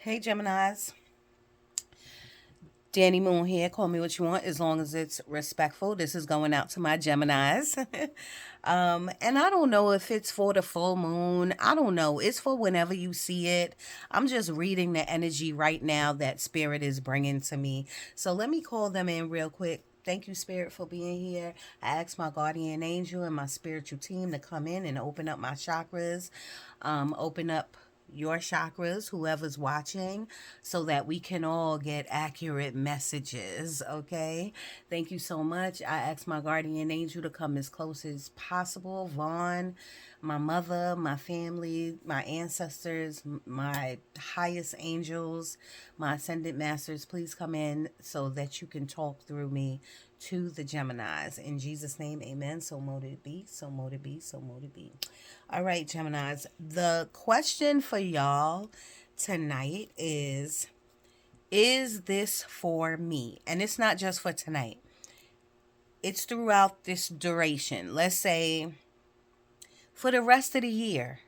Hey Geminis, Danny Moon here. Call me what you want as long as it's respectful. This is going out to my Geminis. And I don't know if it's for the full moon. I don't know. It's for whenever you see it. I'm just reading the energy right now that Spirit is bringing to me. So let me call them in real quick. Thank you, Spirit, for being here. I asked my guardian angel and my spiritual team to come in and open up my chakras, open up your chakras, whoever's watching, so that we can all get accurate messages. Okay. Thank you so much. I asked my guardian angel to come as close as possible. Vaughn, my mother, my family, my ancestors, my highest angels, my ascendant masters, please come in so that you can talk through me to the Geminis. In Jesus' name, amen. So mote it be, so mote it be, so mote it be. All right, Geminis. The question for y'all tonight is this for me? And it's not just for tonight. It's throughout this duration. Let's say for the rest of the year.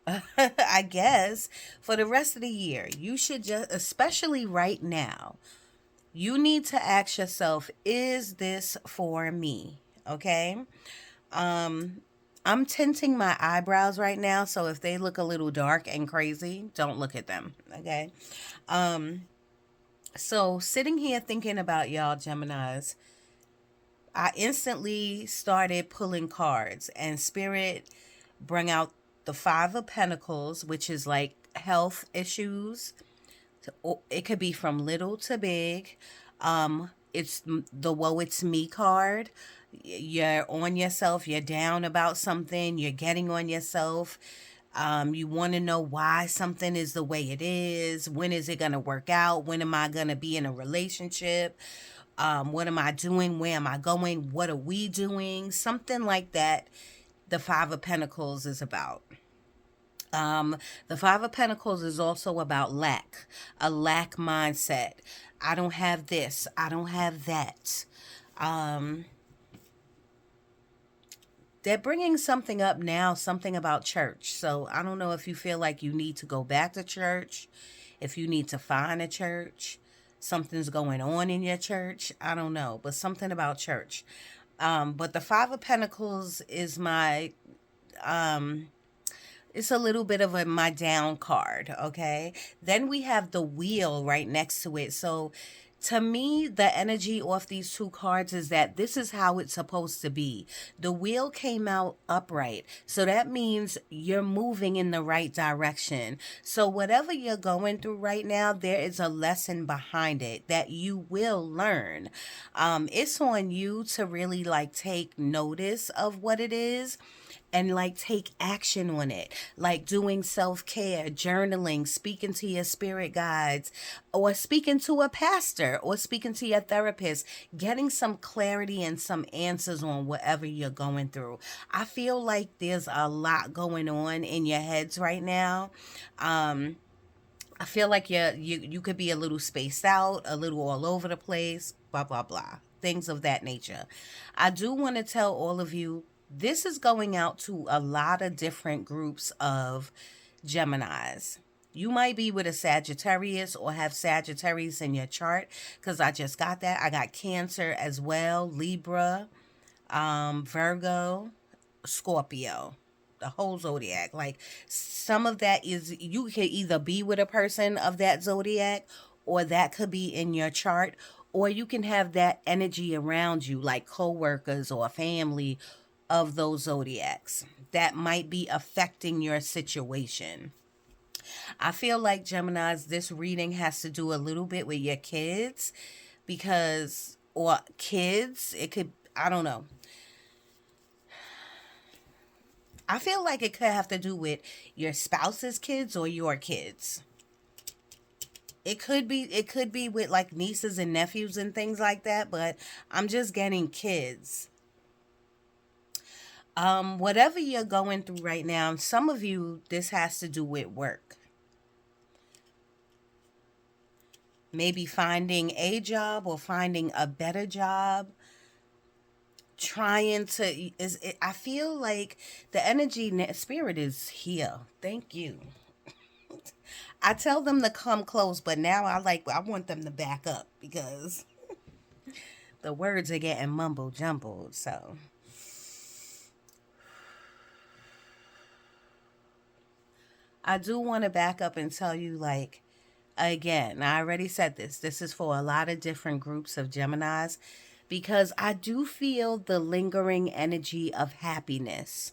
I guess for the rest of the year, you should just, especially right now, you need to ask yourself, is this for me? Okay? I'm tinting my eyebrows right now, so if they look a little dark and crazy, don't look at them. Okay? So sitting here thinking about y'all Geminis, I instantly started pulling cards, and Spirit bring out the Five of Pentacles, which is like health issues. It could be from little to big. It's the woe it's me card. You're on yourself, you're down about something, you're getting on yourself. You want to know why something is the way it is. When is it going to work out? When am I going to be in a relationship? What am I doing? Where am I going? What are we doing? Something like that. The Five of Pentacles is about. The Five of Pentacles is also about lack, a lack mindset. I don't have this. I don't have that. Um, they're bringing something up now, something about church. So I don't know if you feel like you need to go back to church, if you need to find a church, something's going on in your church. I don't know, but something about church. But the Five of Pentacles is my it's a little bit of a my down card, okay? Then we have the wheel right next to it. So to me, the energy off these two cards is that this is how it's supposed to be. The wheel came out upright. So that means you're moving in the right direction. So whatever you're going through right now, there is a lesson behind it that you will learn. It's on you to really like take notice of what it is and like take action on it, like doing self-care, journaling, speaking to your spirit guides, or speaking to a pastor, or speaking to your therapist, getting some clarity and some answers on whatever you're going through. I feel like there's a lot going on in your heads right now. I feel like you could be a little spaced out, a little all over the place, blah blah blah, things of that nature. I do want to tell all of you, this is going out to a lot of different groups of Geminis. You might be with a Sagittarius or have Sagittarius in your chart, because I just got that. I got Cancer as well, Libra, Virgo, Scorpio, the whole zodiac. Like some of that is, you can either be with a person of that zodiac, or that could be in your chart, or you can have that energy around you, like coworkers or family of those zodiacs that might be affecting your situation. I feel like Geminis, this reading has to do a little bit with your kids, because, or kids, it could, I don't know. I feel like it could have to do with your spouse's kids or your kids. It could be with like nieces and nephews and things like that, but I'm just getting kids. Whatever you're going through right now, some of you, this has to do with work. Maybe finding a job or finding a better job, trying to, I feel like the energy spirit is here. Thank you. I tell them to come close, but now I want them to back up because the words are getting mumble jumbled. So I do want to back up and tell you, like, again, I already said this. This is for a lot of different groups of Geminis because I do feel the lingering energy of happiness.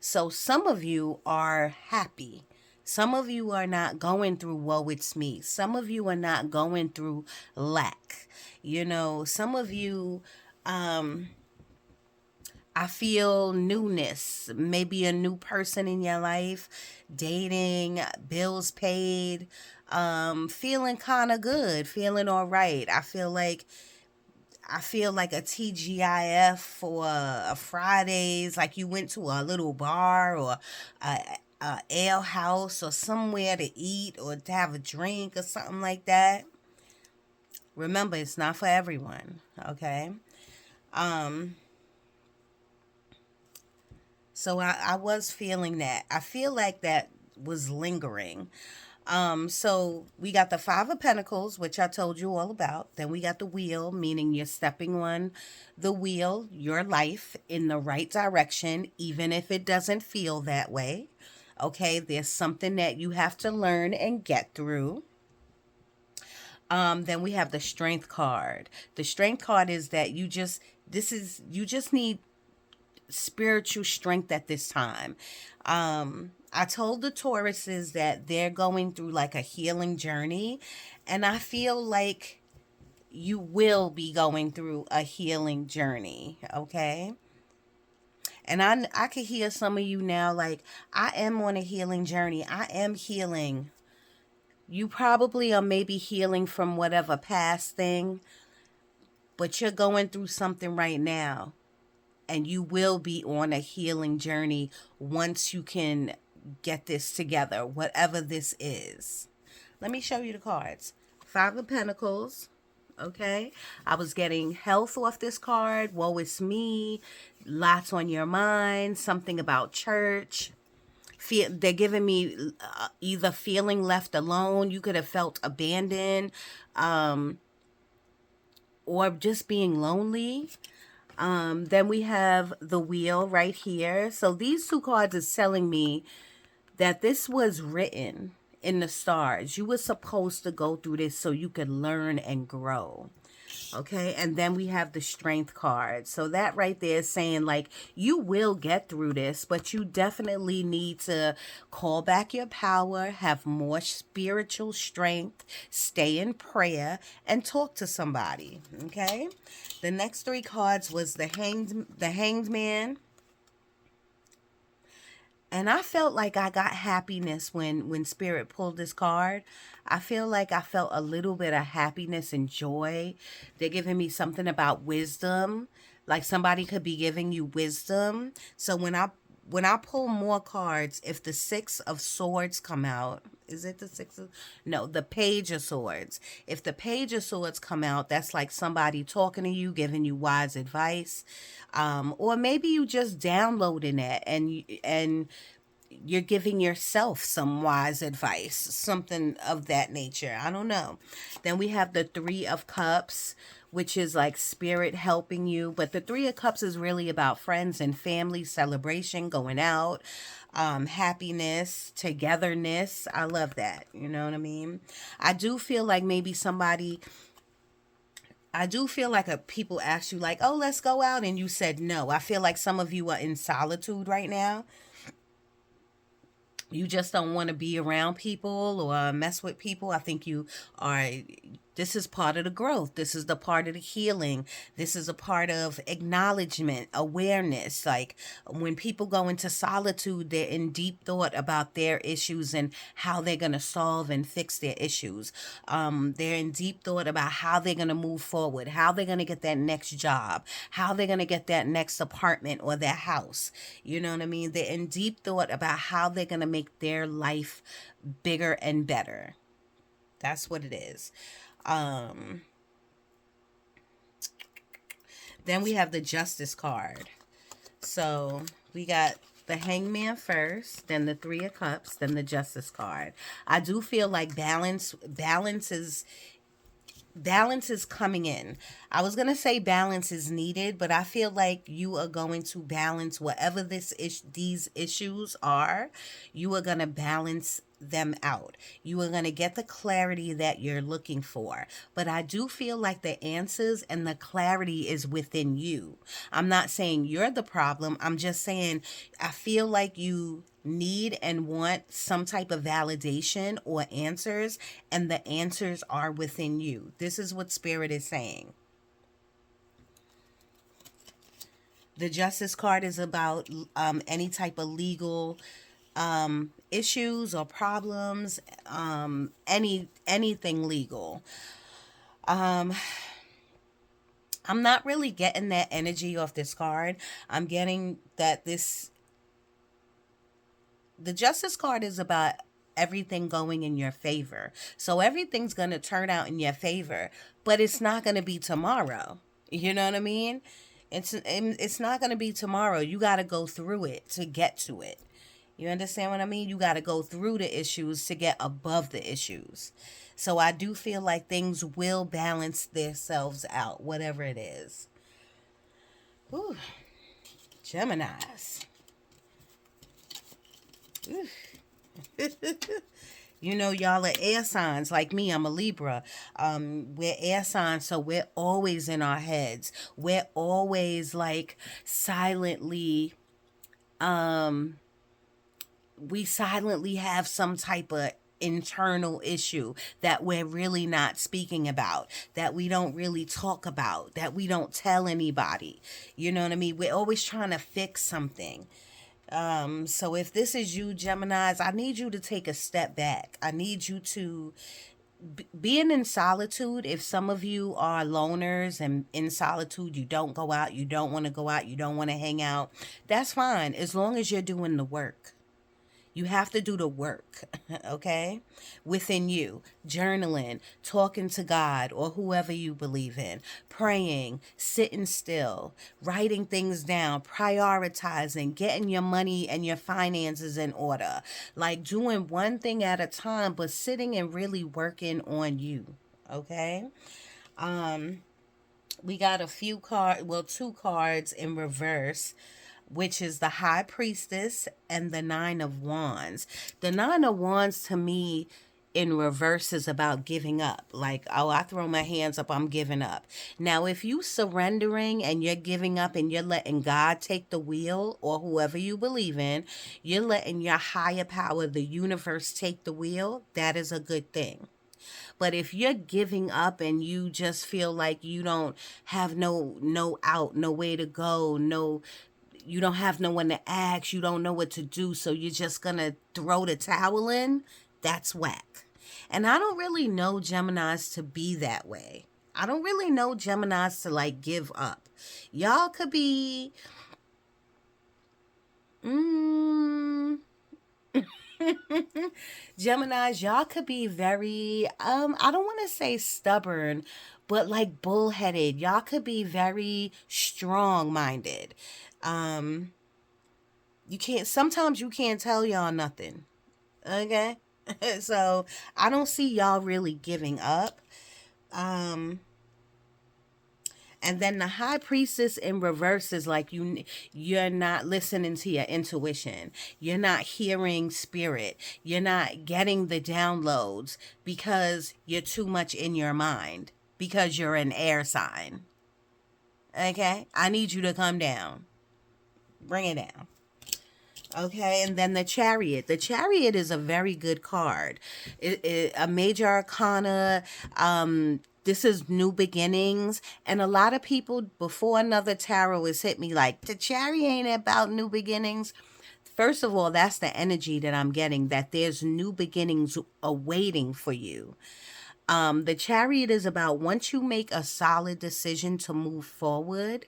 So some of you are happy. Some of you are not going through woe it's me. Some of you are not going through lack. You know, some of you I feel newness, maybe a new person in your life, dating, bills paid, feeling kind of good, feeling all right. I feel like a TGIF for a Fridays, like you went to a little bar or a ale house or somewhere to eat or to have a drink or something like that. Remember, it's not for everyone, okay? Um, so I was feeling that. I feel like that was lingering. So we got the Five of Pentacles, which I told you all about. Then we got the Wheel, meaning you're stepping on the wheel, your life in the right direction, even if it doesn't feel that way. Okay, there's something that you have to learn and get through. Then we have the Strength card. The Strength card is that you just need spiritual strength at this time. I told the Tauruses that they're going through like a healing journey, and I feel like you will be going through a healing journey, okay? And I could hear some of you now like I am on a healing journey. I am healing. You probably are maybe healing from whatever past thing, but you're going through something right now and you will be on a healing journey once you can get this together, whatever this is. Let me show you the cards. Five of Pentacles. Okay. I was getting health off this card. Woe is me. Lots on your mind. Something about church. They're giving me either feeling left alone. You could have felt abandoned. Or just being lonely. Then we have the Wheel right here. So these two cards is telling me that this was written in the stars. You were supposed to go through this so you could learn and grow. Okay, and then we have the Strength card. So that right there is saying like you will get through this, but you definitely need to call back your power, have more spiritual strength, stay in prayer, and talk to somebody. Okay, the next three cards was the Hanged Man. And I felt like I got happiness when Spirit pulled this card. I feel like I felt a little bit of happiness and joy. They're giving me something about wisdom. Like somebody could be giving you wisdom. So when I pull more cards, if the Six of Swords come out, is it the Six of... No, the Page of Swords. If the Page of Swords come out, that's like somebody talking to you, giving you wise advice. Or maybe you just downloading it and you're giving yourself some wise advice, something of that nature. I don't know. Then we have the Three of Cups, which is like spirit helping you. But the Three of Cups is really about friends and family, celebration, going out, happiness, togetherness. I love that. You know what I mean? I do feel like maybe somebody... I do feel like people asked you like, oh, let's go out. And you said no. I feel like some of you are in solitude right now. You just don't want to be around people or mess with people. I think you are... This is part of the growth. This is the part of the healing. This is a part of acknowledgement, awareness. Like when people go into solitude, they're in deep thought about their issues and how they're going to solve and fix their issues. They're in deep thought about how they're going to move forward, how they're going to get that next job, how they're going to get that next apartment or that house. You know what I mean? They're in deep thought about how they're going to make their life bigger and better. That's what it is. Then we have the Justice card. So we got The Hangman first, then the Three of Cups, then the Justice card. I do feel like balance is coming in. I was going to say balance is needed, but I feel like you are going to balance whatever these issues are. You are going to balance them out. You are going to get the clarity that you're looking for. But I do feel like the answers and the clarity is within you. I'm not saying you're the problem. I'm just saying I feel like you need and want some type of validation or answers, and the answers are within you. This is what Spirit is saying. The Justice card is about any type of legal issues or problems, anything legal. I'm not really getting that energy off this card. I'm getting that the Justice card is about everything going in your favor. So everything's going to turn out in your favor, but it's not going to be tomorrow. You know what I mean? It's not going to be tomorrow. You got to go through it to get to it. You understand what I mean? You got to go through the issues to get above the issues. So I do feel like things will balance themselves out, whatever it is. Whew. Geminis. You know, y'all are air signs like me. I'm a Libra. We're air signs, so we're always in our heads. We're always like silently, we silently have some type of internal issue that we're really not speaking about, that we don't really talk about, that we don't tell anybody. You know what I mean? We're always trying to fix something. So if this is you, Geminis, I need you to take a step back. I need you to being in solitude. If some of you are loners and in solitude, you don't go out, you don't want to go out, you don't want to hang out, that's fine as long as you're doing the work. You have to do the work, okay? Within you, journaling, talking to God or whoever you believe in, praying, sitting still, writing things down, prioritizing, getting your money and your finances in order. Like doing one thing at a time, but sitting and really working on you, okay? We got two cards in reverse, which is the High Priestess and the Nine of Wands. The Nine of Wands to me in reverse is about giving up. Like, oh, I throw my hands up, I'm giving up. Now, if you surrendering and you're giving up and you're letting God take the wheel or whoever you believe in, you're letting your higher power, the universe, take the wheel, that is a good thing. But if you're giving up and you just feel like you don't have no out, no way to go, no, you don't have no one to ask, you don't know what to do, so you're just gonna throw the towel in, that's whack. And I don't really know Geminis to be that way. I don't really know Geminis to like give up. Y'all could be Geminis, y'all could be very I don't want to say stubborn, but like bullheaded. Y'all could be very strong minded. Um you can't sometimes you can't tell y'all nothing. Okay? So I don't see y'all really giving up. Um and then the High Priestess in reverse is like you're not listening to your intuition. You're not hearing spirit. You're not getting the downloads because you're too much in your mind, because you're an air sign. Okay? I need you to come down. Bring it down. Okay, and then the Chariot. The Chariot is a very good card. A major arcana. This is new beginnings, and a lot of people before another tarot has hit me like the Chariot ain't about new beginnings. First of all, that's the energy that I'm getting, that there's new beginnings awaiting for you. The Chariot is about once you make a solid decision to move forward,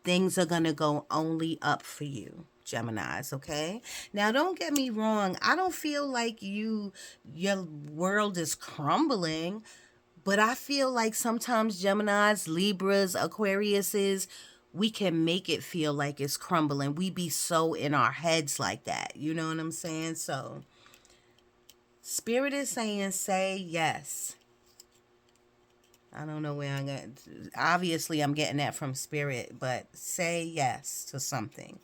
things are going to go only up for you. Geminis, okay? Now don't get me wrong, I don't feel like your world is crumbling, but I feel like sometimes Geminis, Libras, Aquariuses, we can make it feel like it's crumbling. We be so in our heads like that. You know what I'm saying? So Spirit is saying, say yes. I don't know where I'm going. Obviously, I'm getting that from Spirit, but say yes to something.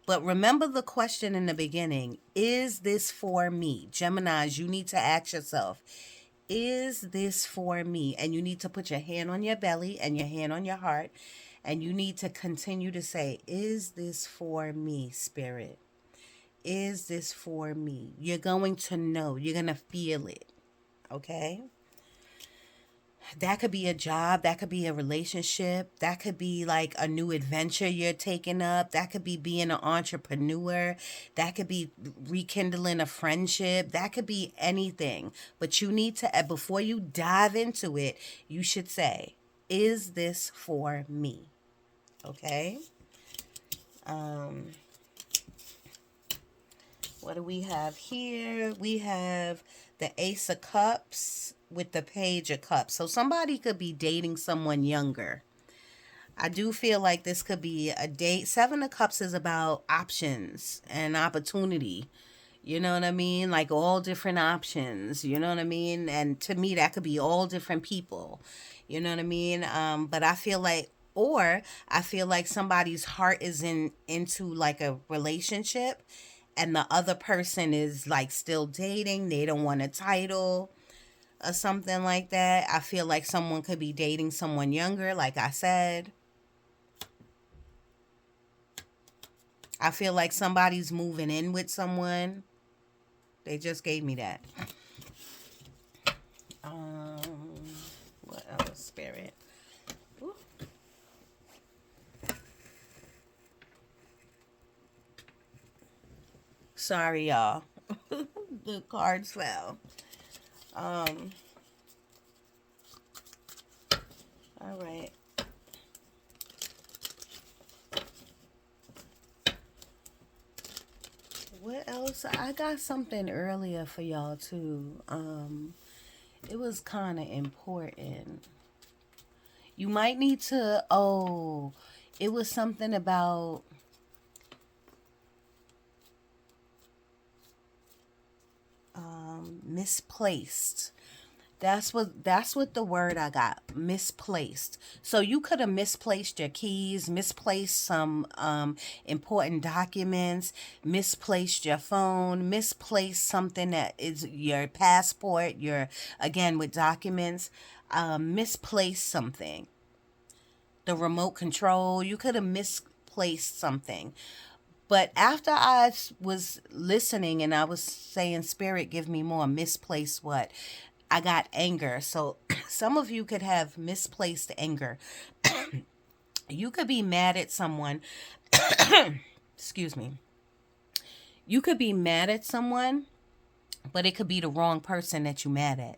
But remember the question in the beginning, is this for me? Geminis, you need to ask yourself, is this for me? And you need to put your hand on your belly and your hand on your heart. And you need to continue to say, is this for me, Spirit? Is this for me? You're going to know. You're going to feel it. Okay? That could be a job, that could be a relationship, that could be like a new adventure you're taking up, that could be being an entrepreneur, that could be rekindling a friendship, that could be anything. But you need to, before you dive into it, you should say, is this for me? Okay? What do we have here? We have the Ace of Cups with the Page of Cups. So somebody could be dating someone younger. I do feel like this could be a date. Seven of Cups is about options and opportunity. You know what I mean? Like all different options. You know what I mean? And to me, that could be all different people. You know what I mean? But I feel like, or I feel like somebody's heart is into like a relationship, and the other person is like still dating. They don't want a title or something like that. I feel like someone could be dating someone younger, like I said. I feel like somebody's moving in with someone. They just gave me that. What else, Spirit? Ooh. Sorry, y'all. The cards fell. All right. What else? I got something earlier for y'all too. It was kind of important. You might need to. Oh, it was something about. Misplaced. That's what the word I got. Misplaced. So you could have misplaced your keys, misplaced some important documents, misplaced your phone, misplaced something that is your passport, your, again with documents, misplaced something. The remote control, you could have misplaced something. But after was listening and I was saying, Spirit, give me more, misplaced what? I got anger. So some of you could have misplaced anger. You could be mad at someone. Excuse me. You could be mad at someone, but it could be the wrong person that you mad at.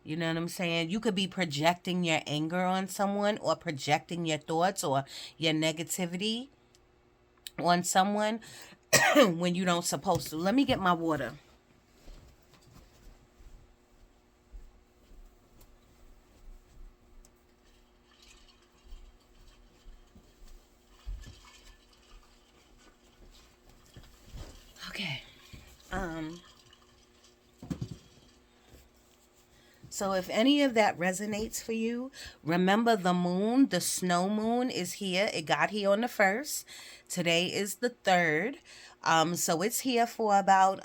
You know what I'm saying? You could be projecting your anger on someone or projecting your thoughts or your negativity on someone when you don't supposed to. Let me get my water. Okay. Um So if any of that resonates for you, remember the moon, the snow moon is here. It got here on the 1st. Today is the 3rd. So it's here for about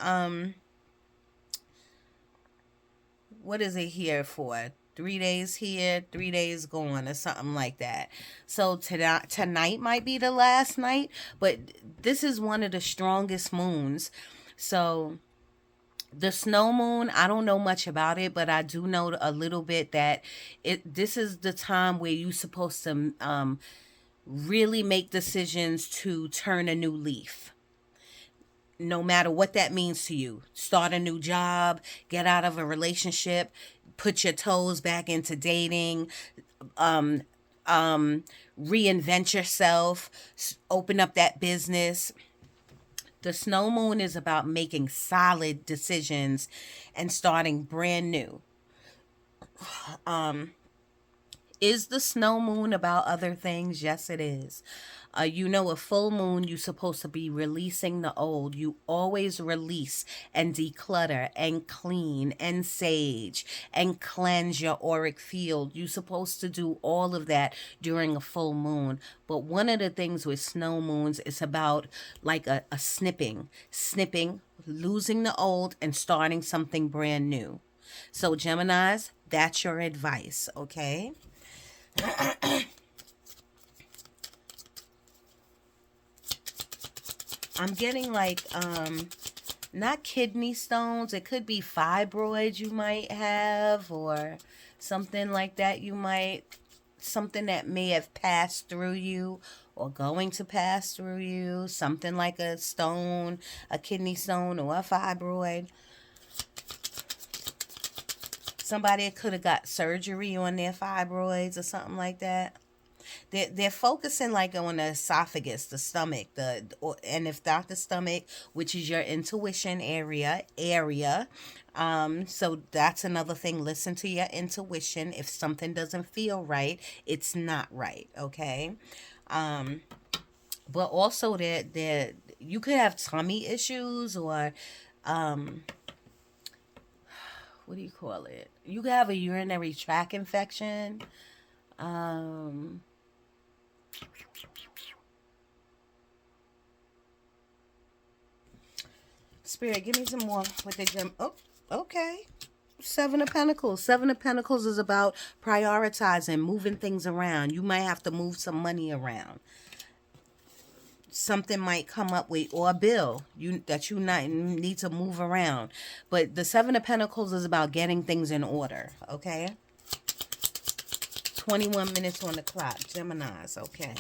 what is it here for? 3 days here, 3 days gone, or something like that. So tonight might be the last night, but this is one of the strongest moons. So the snow moon, I don't know much about it, but I do know a little bit that this is the time where you're supposed to really make decisions to turn a new leaf, no matter what that means to you. Start a new job, get out of a relationship, put your toes back into dating, um, reinvent yourself, open up that business. The snow moon is about making solid decisions and starting brand new. Is the snow moon about other things? Yes, it is. A full moon, you're supposed to be releasing the old. You always release and declutter and clean and sage and cleanse your auric field. You're supposed to do all of that during a full moon. But one of the things with snow moons is about like a snipping, losing the old and starting something brand new. So, Geminis, that's your advice, okay? I'm getting like not kidney stones. It could be fibroids you might have or something like that something that may have passed through you or going to pass through you, something like a stone, a kidney stone or a fibroid. Somebody could have got surgery on their fibroids or something like that. They're focusing like on the esophagus, the stomach, and if not the stomach, which is your intuition area. So that's another thing. Listen to your intuition. If something doesn't feel right, it's not right. Okay. Um, but also that you could have tummy issues or what do you call it? You could have a urinary tract infection. Um, Spirit, give me some more with the gem. Oh, okay. Seven of Pentacles. Seven of Pentacles is about prioritizing, moving things around. You might have to move some money around. Something might come up with or a bill that you not need to move around. But the Seven of Pentacles is about getting things in order. Okay. 21 minutes on the clock. Geminis. Okay.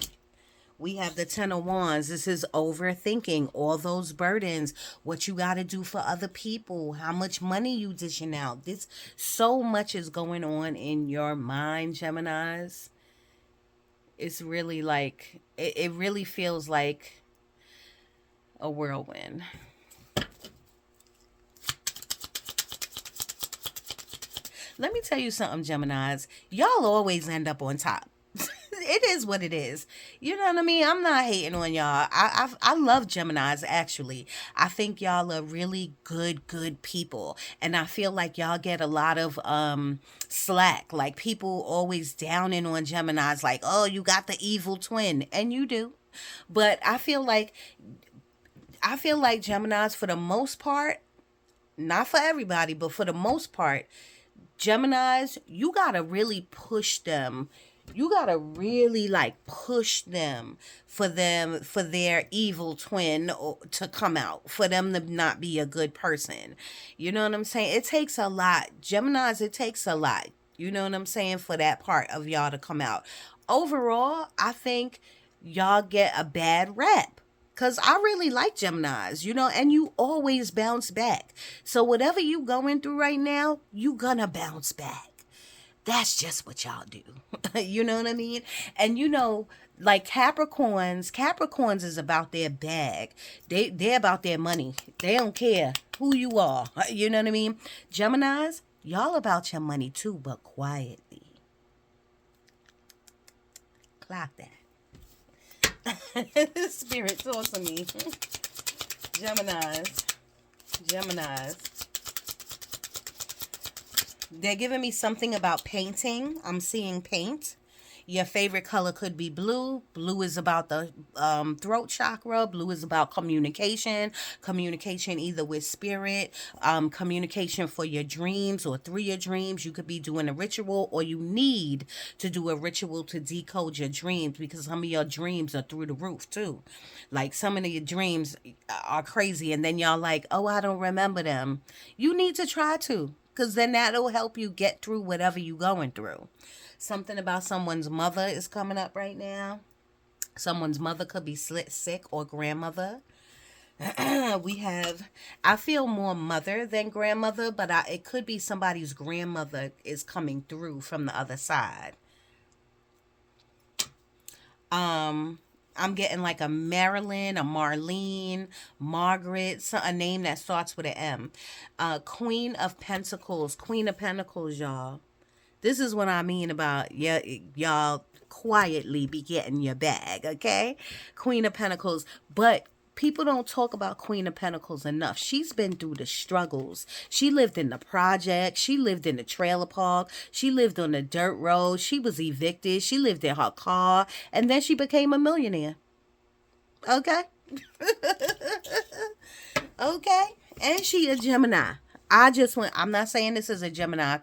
We have the Ten of Wands. This is overthinking all those burdens, what you got to do for other people, how much money you dishing out. This so much is going on in your mind, Geminis. It's really like it really feels like a whirlwind. Let me tell you something, Geminis. Y'all always end up on top. It is what it is. You know what I mean? I'm not hating on y'all. I love Geminis actually. I think y'all are really good people, and I feel like y'all get a lot of slack. Like people always downing on Geminis, like, oh, you got the evil twin, and you do. But I feel like Geminis, for the most part, not for everybody, but for the most part, Geminis, you gotta really push them. You gotta really like push them for their evil twin to come out, for them to not be a good person. You know what I'm saying? It takes a lot. Geminis, it takes a lot. You know what I'm saying? For that part of y'all to come out. Overall, I think y'all get a bad rep. Cause I really like Geminis, and you always bounce back. So whatever you going through right now, you gonna bounce back. That's just what y'all do. You know what I mean? And like Capricorns is about their bag. They're about their money. They don't care who you are. You know what I mean? Geminis, y'all about your money too, but quietly. Clock that. Spirit, talk to me. Geminis. Geminis. They're giving me something about painting. I'm seeing paint. Your favorite color could be blue. Blue is about the throat chakra. Blue is about communication. Communication either with spirit, communication for your dreams or through your dreams. You could be doing a ritual, or you need to do a ritual to decode your dreams, because some of your dreams are through the roof too. Like some of your dreams are crazy, and then y'all like, oh, I don't remember them. You need to try to, because then that'll help you get through whatever you're going through. Something about someone's mother is coming up right now. Someone's mother could be sick, or grandmother. I feel more mother than grandmother, but it could be somebody's grandmother is coming through from the other side. I'm getting like a Marilyn, a Marlene, Margaret, a name that starts with an M. Queen of Pentacles, y'all. This is what I mean about, yeah, y'all quietly be getting your bag, okay? Queen of Pentacles. But people don't talk about Queen of Pentacles enough. She's been through the struggles. She lived in the project. She lived in the trailer park. She lived on the dirt road. She was evicted. She lived in her car. And then she became a millionaire. Okay? Okay? And she a Gemini. I'm not saying this is a Gemini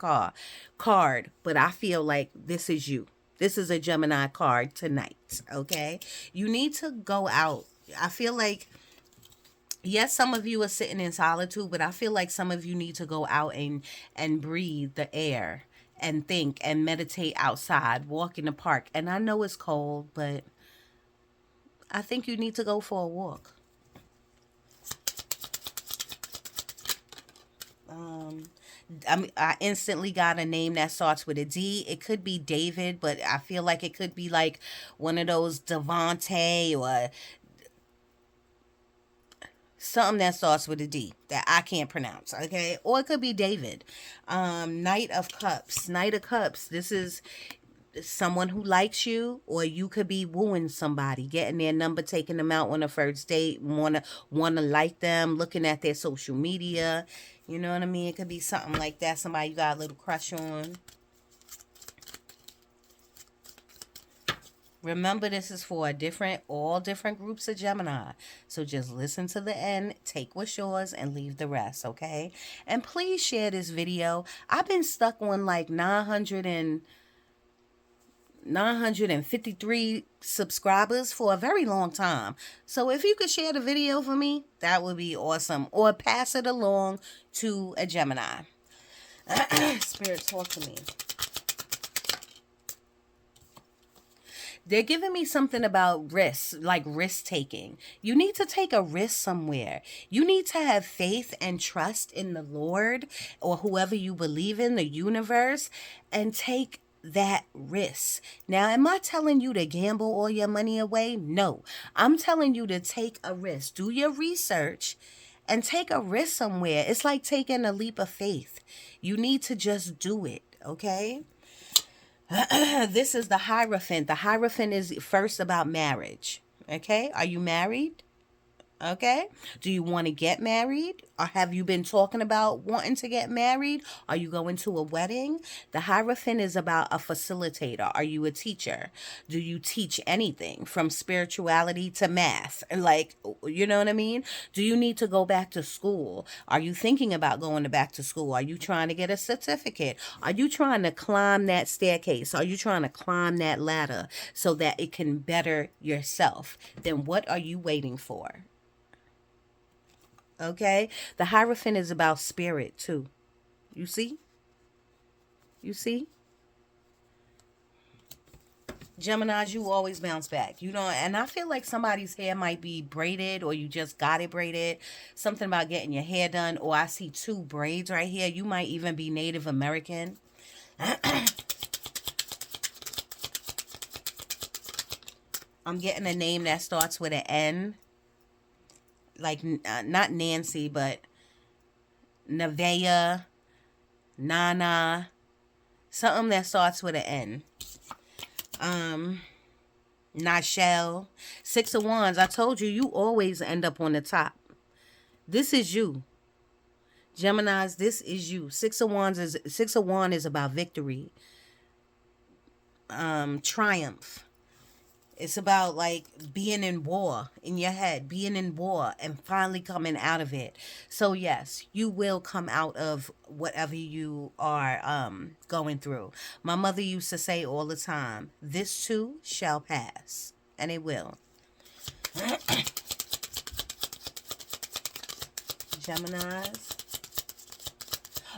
card, but I feel like this is you. This is a Gemini card tonight, okay? You need to go out. I feel like, yes, some of you are sitting in solitude, but I feel like some of you need to go out and breathe the air and think and meditate outside, walk in the park. And I know it's cold, but I think you need to go for a walk. I instantly got a name that starts with a D. It could be David, but I feel like it could be like one of those Devontae or something that starts with a D that I can't pronounce, okay? Or it could be David. Knight of Cups. Knight of Cups. This is someone who likes you, or you could be wooing somebody, getting their number, taking them out on a first date, wanna like them, looking at their social media. You know what I mean? It could be something like that. Somebody you got a little crush on. Remember, this is for all different groups of Gemini. So just listen to the end, take what's yours, and leave the rest, okay? And please share this video. I've been stuck on like 953 subscribers for a very long time. So if you could share the video for me, that would be awesome. Or pass it along to a Gemini. Spirit, talk to me. They're giving me something about risk, like risk taking. You need to take a risk somewhere. You need to have faith and trust in the Lord or whoever you believe in, the universe, and take that risk. Now, am I telling you to gamble all your money away? No. I'm telling you to take a risk. Do your research and take a risk somewhere. It's like taking a leap of faith. You need to just do it, okay? This is the Hierophant. The Hierophant is first about marriage. Okay? Are you married? Okay? Do you want to get married? Or have you been talking about wanting to get married? Are you going to a wedding? The Hierophant is about a facilitator. Are you a teacher? Do you teach anything from spirituality to math? Like, you know what I mean? Do you need to go back to school? Are you thinking about going back to school? Are you trying to get a certificate? Are you trying to climb that staircase? Are you trying to climb that ladder so that it can better yourself? Then what are you waiting for? Okay? The Hierophant is about spirit too. You see? You see? Geminis, you always bounce back. You know, and I feel like somebody's hair might be braided or you just got it braided. Something about getting your hair done. Or I see two braids right here. You might even be Native American. I'm getting a name that starts with an N. Like, not Nancy, but Nevaeh, Nana, something that starts with an N. Nichelle. Six of Wands. I told you, you always end up on the top. This is you. Geminis, this is you. Six of Wands is about victory. Triumph. It's about like being in war in your head, being in war and finally coming out of it. So yes, you will come out of whatever you are going through. My mother used to say all the time, this too shall pass. And it will. Geminis.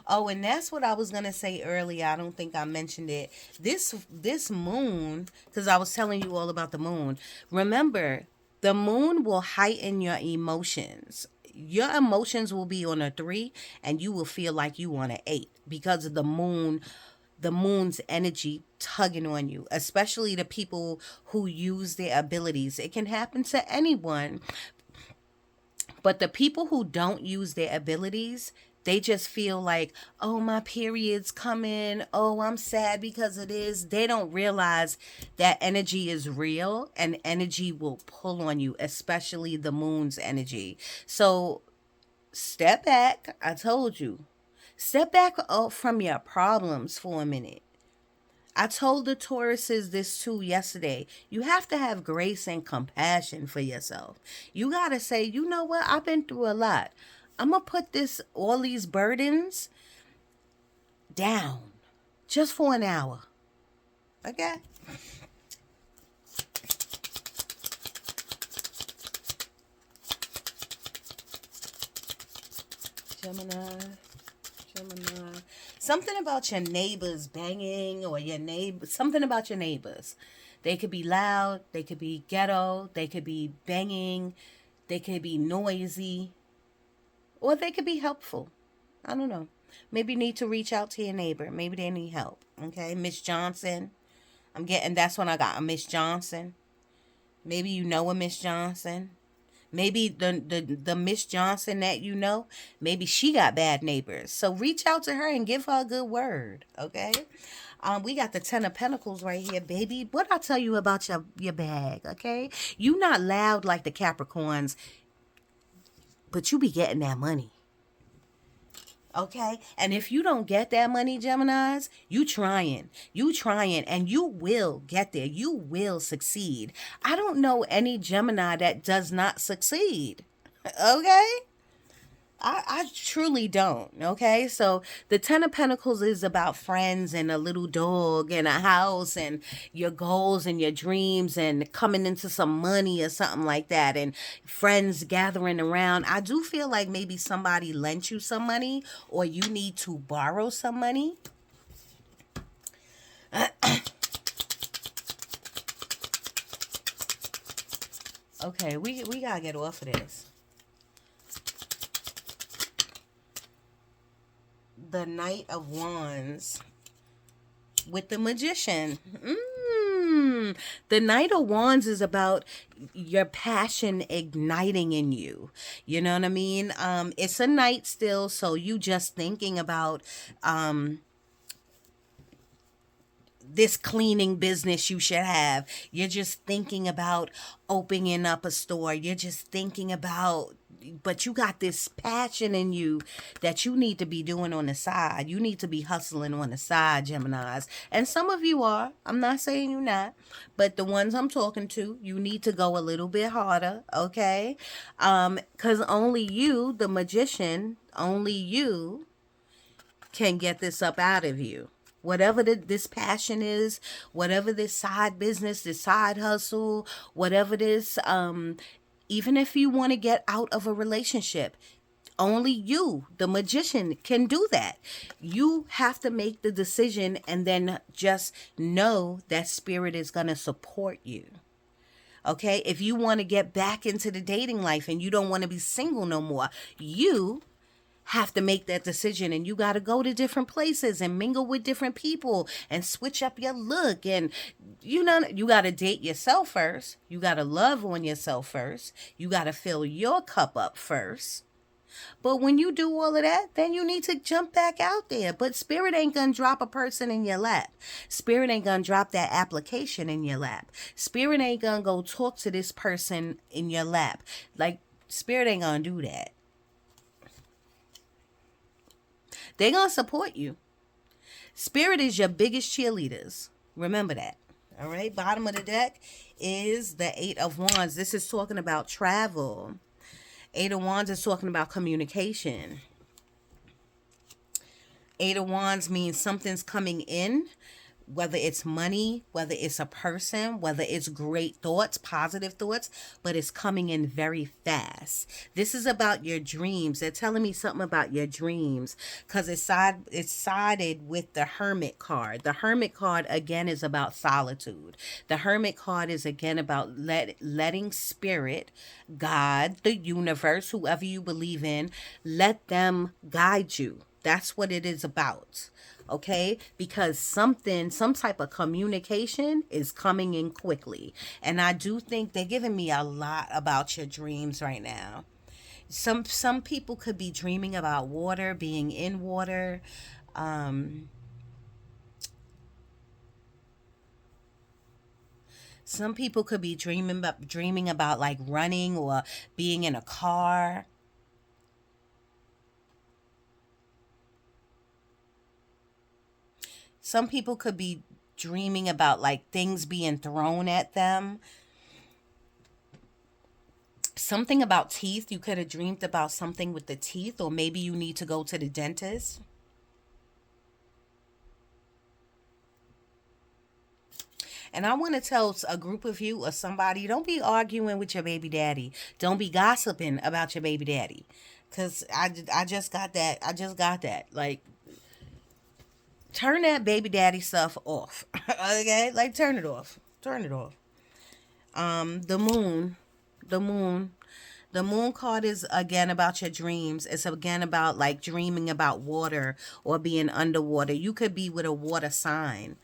Oh, and that's what I was going to say earlier. I don't think I mentioned it. This moon, because I was telling you all about the moon. Remember, the moon will heighten your emotions. Your emotions will be on a 3 and you will feel like you on an 8 because of the moon's energy tugging on you, especially the people who use their abilities. It can happen to anyone. But the people who don't use their abilities, they just feel like, oh, my period's coming. Oh, I'm sad because it is. They don't realize that energy is real and energy will pull on you, especially the moon's energy. So step back. I told you. Step back from your problems for a minute. I told the Tauruses this too yesterday. You have to have grace and compassion for yourself. You got to say, you know what? I've been through a lot. I'm going to put all these burdens down just for an hour. Okay? Gemini. Gemini. Something about your neighbors banging or something about your neighbors. They could be loud, they could be ghetto, they could be banging, they could be noisy, or they could be helpful. I don't know. Maybe you need to reach out to your neighbor. Maybe they need help. Okay, Miss Johnson. That's when I got a Miss Johnson. Maybe you know a Miss Johnson. Maybe the Miss Johnson that you know, maybe she got bad neighbors. So reach out to her and give her a good word, okay? We got the Ten of Pentacles right here, baby. What I tell you about your bag, okay? You not loud like the Capricorns, but you be getting that money. Okay? And if you don't get that money, Geminis, you trying, and you will get there. You will succeed. I don't know any Gemini that does not succeed. Okay? I truly don't. Okay? So the Ten of Pentacles is about friends and a little dog and a house and your goals and your dreams and coming into some money or something like that and friends gathering around. I do feel like maybe somebody lent you some money or you need to borrow some money. Okay, we gotta get off of this. The Knight of Wands with the Magician. The Knight of Wands is about your passion igniting in you. You know what I mean? It's a night still, so you just thinking about this cleaning business you should have. You're just thinking about opening up a store. You're just thinking about, but you got this passion in you that you need to be doing on the side. You need to be hustling on the side, Geminis. And some of you are. I'm not saying you're not. But the ones I'm talking to, you need to go a little bit harder, okay? Because only you, the Magician, only you can get this up out of you. Whatever this passion is, whatever this side business, this side hustle, whatever this, even if you want to get out of a relationship, only you, the Magician, can do that. You have to make the decision and then just know that Spirit is going to support you. Okay? If you want to get back into the dating life and you don't want to be single no more, you have to make that decision, and you got to go to different places and mingle with different people and switch up your look. And you got to date yourself first. You got to love on yourself first. You got to fill your cup up first. But when you do all of that, then you need to jump back out there. But Spirit ain't gonna drop a person in your lap. Spirit ain't gonna drop that application in your lap. Spirit ain't gonna go talk to this person in your lap. Like, Spirit ain't gonna do that. They're going to support you. Spirit is your biggest cheerleaders. Remember that. All right. Bottom of the deck is the Eight of Wands. This is talking about travel. Eight of Wands is talking about communication. Eight of Wands means something's coming in, whether it's money, whether it's a person, whether it's great thoughts, positive thoughts, but it's coming in very fast. This is about your dreams. They're telling me something about your dreams because it's sided with the Hermit card. The Hermit card, again, is about solitude. The Hermit card is, again, about letting Spirit, God, the universe, whoever you believe in, let them guide you. That's what it is about. Okay, because some type of communication is coming in quickly. And I do think they're giving me a lot about your dreams right now. Some people could be dreaming about water, being in water. Um, some people could be dreaming about like running or being in a car. Some people could be dreaming about like things being thrown at them. Something about teeth. You could have dreamed about something with the teeth, or maybe you need to go to the dentist. And I want to tell a group of you or somebody, don't be arguing with your baby daddy. Don't be gossiping about your baby daddy. Because I just got that. I just got that. Like, turn that baby daddy stuff off. Okay? Like, turn it off. Turn it off. The moon. The moon. The moon card is again about your dreams. It's again about like dreaming about water or being underwater. You could be with a water sign.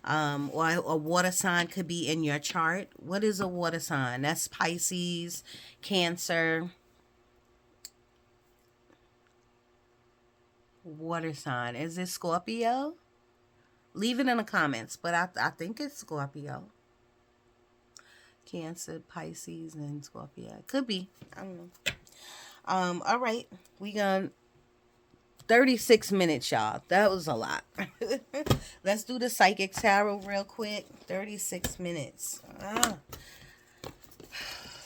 Or a water sign could be in your chart. What is a water sign? That's Pisces, Cancer, water sign. Is it Scorpio? Leave it in the comments, but I think it's Scorpio. Cancer, Pisces, and Scorpio. It could be. I don't know. All right. We gonna 36 minutes, y'all. That was a lot. Let's do the psychic tarot real quick. 36 minutes.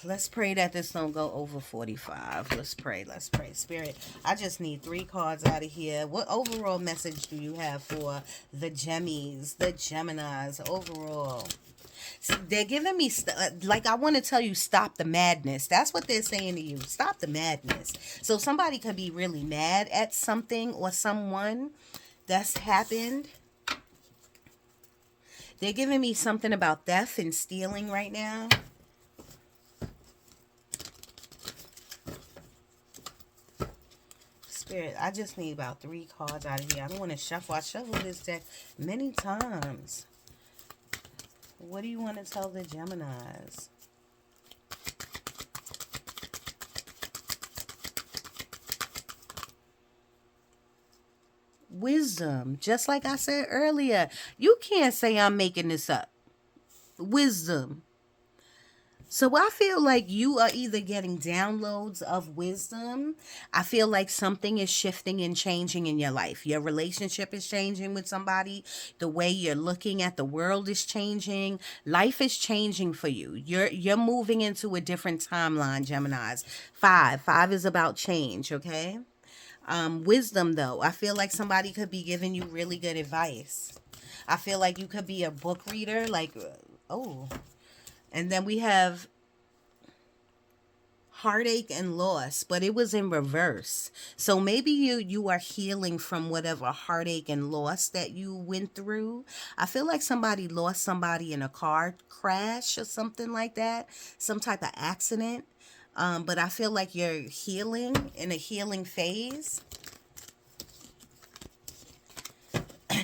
Let's pray that this don't go over 45. Let's pray. Let's pray. Spirit, I just need 3 cards out of here. What overall message do you have for the Gemmies, the Geminis overall? They're giving me, like, I want to tell you, stop the madness. That's what they're saying to you. Stop the madness. So somebody could be really mad at something or someone that's happened. They're giving me something about theft and stealing right now. Spirit, I just need about 3 cards out of here. I don't want to shuffle. I shuffled this deck many times. What do you want to tell the Geminis? Wisdom. Just like I said earlier, you can't say I'm making this up. Wisdom. So I feel like you are either getting downloads of wisdom. I feel like something is shifting and changing in your life. Your relationship is changing with somebody. The way you're looking at the world is changing. Life is changing for you. You're moving into a different timeline, Geminis. 5 is about change, okay? Wisdom, though. I feel like somebody could be giving you really good advice. I feel like you could be a book reader, like, oh. And then we have heartache and loss, but it was in reverse. So maybe you are healing from whatever heartache and loss that you went through. I feel like somebody lost somebody in a car crash or something like that, some type of accident. But I feel like you're healing, in a healing phase.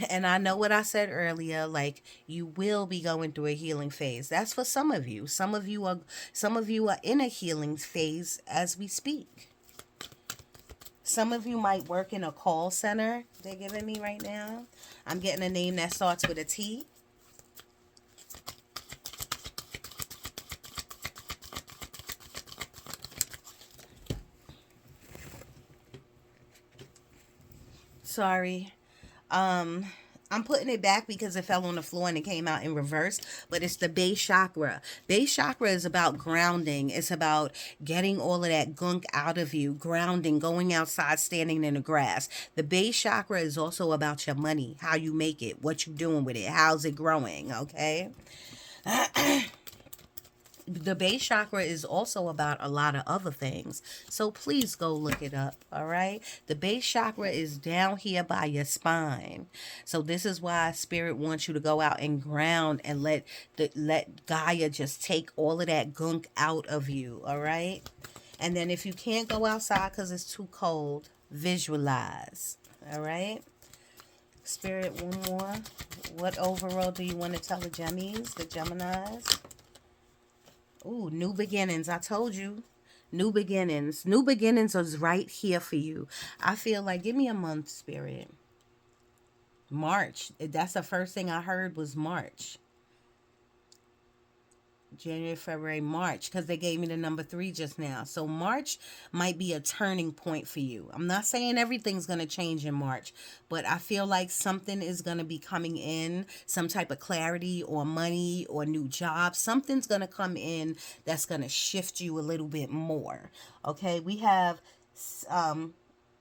And I know what I said earlier, like, you will be going through a healing phase. That's for some of you. Some of you are in a healing phase as we speak. Some of you might work in a call center. They're giving me right now. I'm getting a name that starts with a T. Sorry. I'm putting it back because it fell on the floor and it came out in reverse, but it's the base chakra. Base chakra is about grounding. It's about getting all of that gunk out of you, grounding, going outside, standing in the grass. The base chakra is also about your money, how you make it, what you doing with it, how's it growing, okay? The base chakra is also about a lot of other things. So please go look it up, all right? The base chakra is down here by your spine. So this is why Spirit wants you to go out and ground and let Gaia just take all of that gunk out of you, all right? And then if you can't go outside because it's too cold, visualize, all right? Spirit, one more. What overall do you want to tell the Gemmies, the Geminis? Ooh, new beginnings. I told you. New beginnings. New beginnings is right here for you. I feel like, give me a month, Spirit. March. That's the first thing I heard was March. January, February, March, because they gave me the number 3 just now. So March might be a turning point for you. I'm not saying everything's going to change in March, but I feel like something is going to be coming in, some type of clarity or money or new job. Something's going to come in that's going to shift you a little bit more. Okay, we have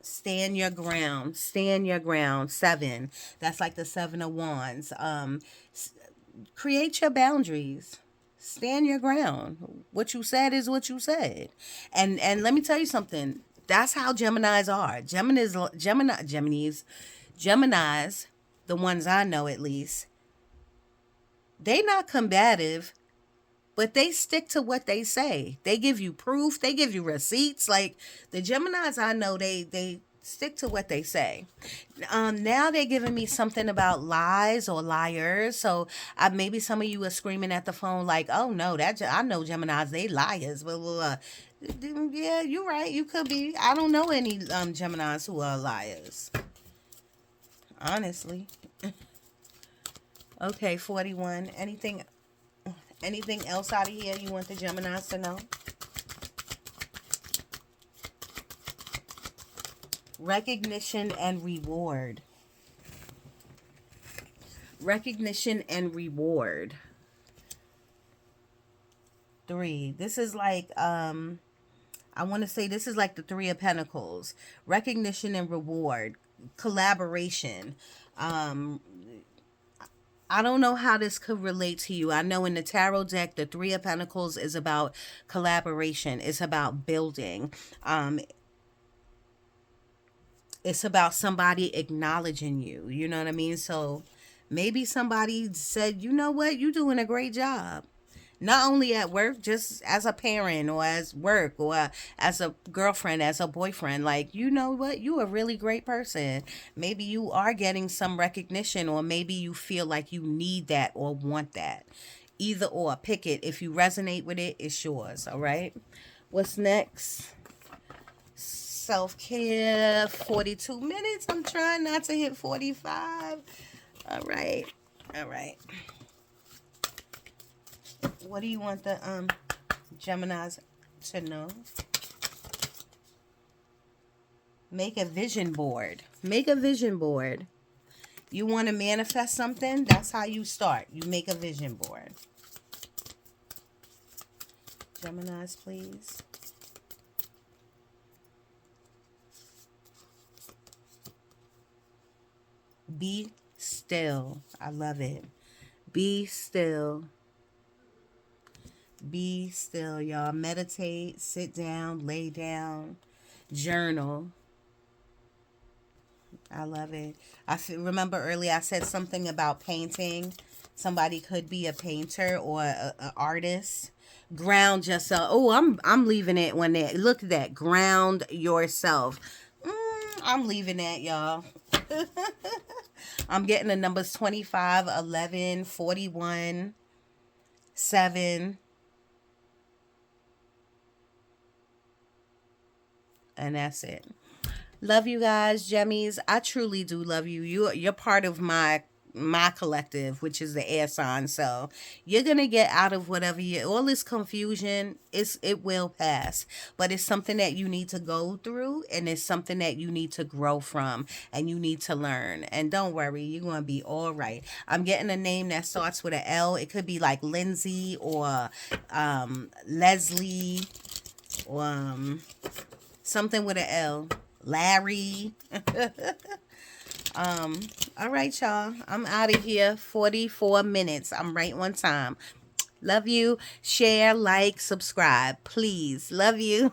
stand your ground, stand your ground, 7. That's like the 7 of wands. Create your boundaries, stand your ground. What you said is what you said. And let me tell you something. That's how Geminis are. Geminis, the ones I know at least, they not combative, but they stick to what they say. They give you proof, they give you receipts. Like the Geminis I know, they stick to what they say. Now they're giving me something about lies or liars. So maybe some of you are screaming at the phone like, "Oh no, I know Geminis, they liars." Blah, blah, blah. Yeah, you're right. You could be. I don't know any Geminis who are liars. Honestly. Okay, 41. Anything else out of here you want the Geminis to know? Recognition and reward. Recognition and reward. 3. This is like, I want to say this is like the 3 of Pentacles. Recognition and reward. Collaboration. I don't know how this could relate to you. I know in the tarot deck, the 3 of Pentacles is about collaboration. It's about building. It's about somebody acknowledging you. You know what I mean? So maybe somebody said, you know what? You're doing a great job. Not only at work, just as a parent or as work or as a girlfriend, as a boyfriend. Like, you know what? You're a really great person. Maybe you are getting some recognition, or maybe you feel like you need that or want that. Either or, pick it. If you resonate with it, it's yours. All right. What's next? Self-care, 42 minutes. I'm trying not to hit 45. All right. What do you want the Geminis to know? Make a vision board. Make a vision board. You want to manifest something? That's how you start. You make a vision board. Geminis, please. Be still. I love it. Be still. Be still, y'all. Meditate, sit down, lay down, journal. I love it. Remember earlier I said something about painting. Somebody could be a painter or an artist. Ground yourself. Oh, I'm leaving it when they look at that. Ground yourself. I'm leaving that, y'all. I'm getting the numbers 25, 11, 41, 7. And that's it. Love you guys, Gemmies. I truly do love you. You're part of my collective, which is the air sign. So you're gonna get out of whatever all this confusion. It will pass, but it's something that you need to go through, and it's something that you need to grow from, and you need to learn. And don't worry, you're gonna be all right. I'm getting a name that starts with an L. It could be like Lindsay or Leslie or something with an L. Larry. All right, y'all. I'm out of here. 44 minutes. I'm right on time. Love you. Share, like, subscribe. Please. Love you.